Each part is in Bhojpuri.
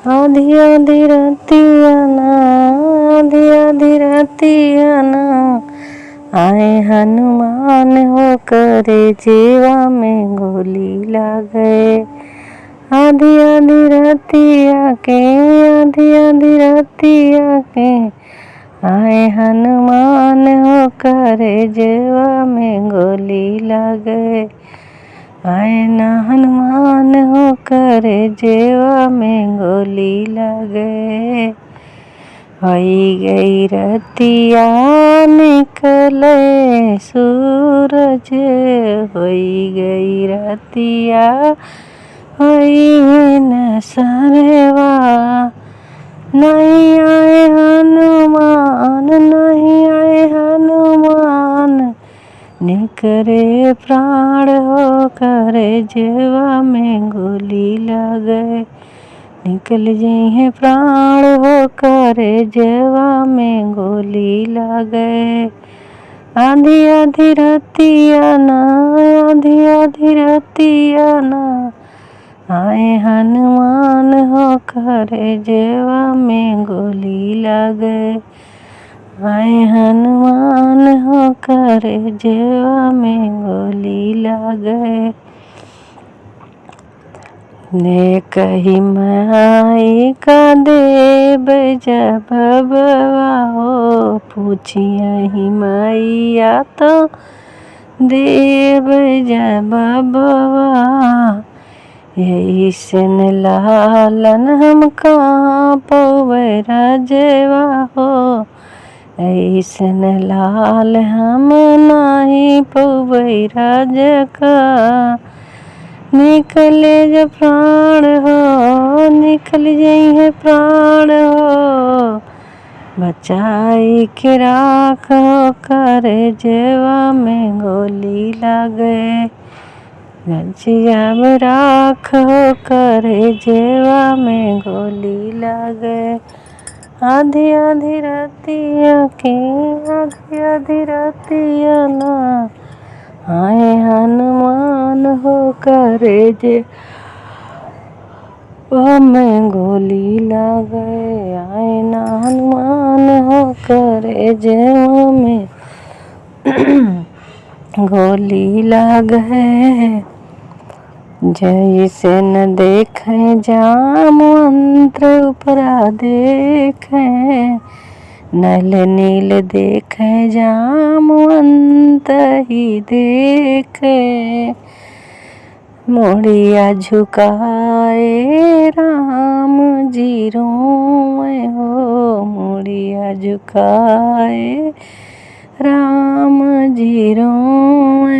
आधी आधी रतिया ना, आधी आधी रतिया ना, आए हनुमान हो करे जीवा में गोली लागे। आधी आधी रतिया के, आधी आधी रतिया के, आए हनुमान हो करे जीवा में गोली लागे। आए ना हनुमान हो करे जेवा में गोली लगे। होई गई रतिया निकले सूरज, होई गई रतिया होई न सरवा। नहीं आए हनुमान, नहीं आए हनुमान, निकरे प्राण हो करे जेवा में गोली लगे। निकल जाए प्राण हो करे जेवा में गोली लगे। आधी आधी रतिया ना, आधी आधी रतिया ना, आए हनुमान हो करे जेवा में गोली लगे। आए हनुमान हो करे जेवा में गोली लगे। ने कही माई का देव जब बबवा हो, पूछिया मैया तो देव जब बबवा। यही सन लालन हम कहाँ पवे राजेवा हो, ऐसन लाल हम नाही पवै राज का। निकले जब प्राण हो, निकल जाइए प्राण हो, बचाई के राख हो करे जेवा में गोली लगे। जब राख हो करे जेवा में गोली लगे। आधी आधी रतिया के, आधी आधी रतिया ना, आए हनुमान हो करे जे में गोली लगे। आए ना हनुमान हो करे जे में गोली लगे। जैसे न देखे जामवंत उपरा देखे, नल नील देखे जामवंत ही देखे। मोड़िया झुकाए राम जी रोए हो, मोड़िया झुकाए राम जी रोए।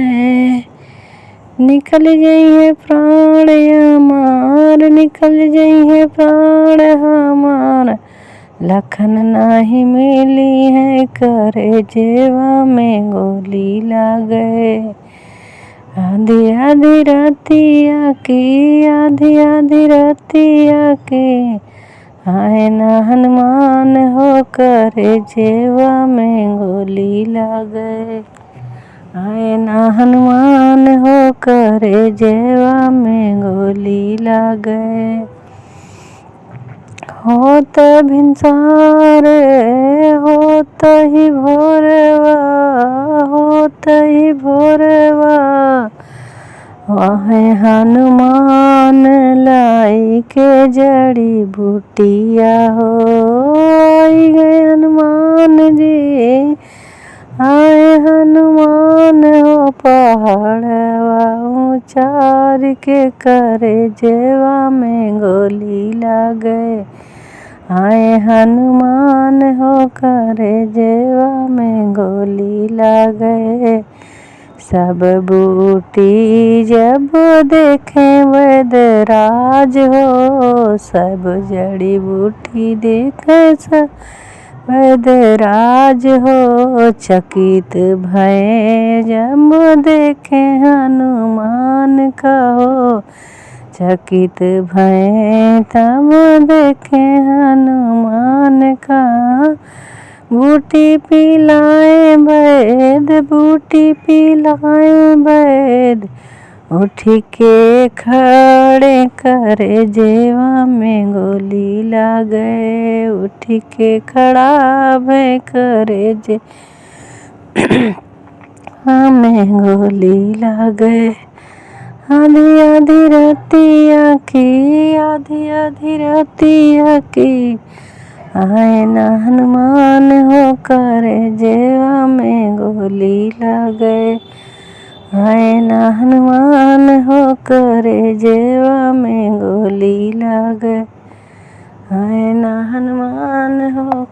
निकल जाइए प्राण हमार, निकल जाइए प्राण हमार, लखन नाही मिली है करे जेवा में गोली लगे। आधी आधी रतिया की, आधी आधी रतिया के, आए ना हनुमान हो करे जेवा में गोली लगे। आए ना हनुमान हो करे जेवा में गोली लगे। होत भिनसार होत ही भोरवा, होत ही भोरवा, वहाँ हनुमान लाई के जड़ी बूटिया हो। आई गए हनुमान जी, आए हनुमान हो पहाड़वा उचार के करे जेवा में गोली लगे। आए हनुमान हो करे जेवा में गोली लगे। सब बूटी जब देखे वैदराज हो, सब जड़ी बूटी देखे सब वैदराज हो। चकित भय जब देखे हनुमान का हो, चकित भय तब देखे हनुमान का। बूटी पिलाए वैद, बूटी पिलाए वैद, उठ के खड़े करे जेवा में गोली लागे। उठ के खड़ा भय करे जे हमें गोली लागे। आधी आधी रातिया की, आधी आधी रातिया की, आए ना हनुमान हो करे जेवा में गोली लागे। आए ना हनुमान हो करे जेवा में गोली लागे। आए ना हनुमान हो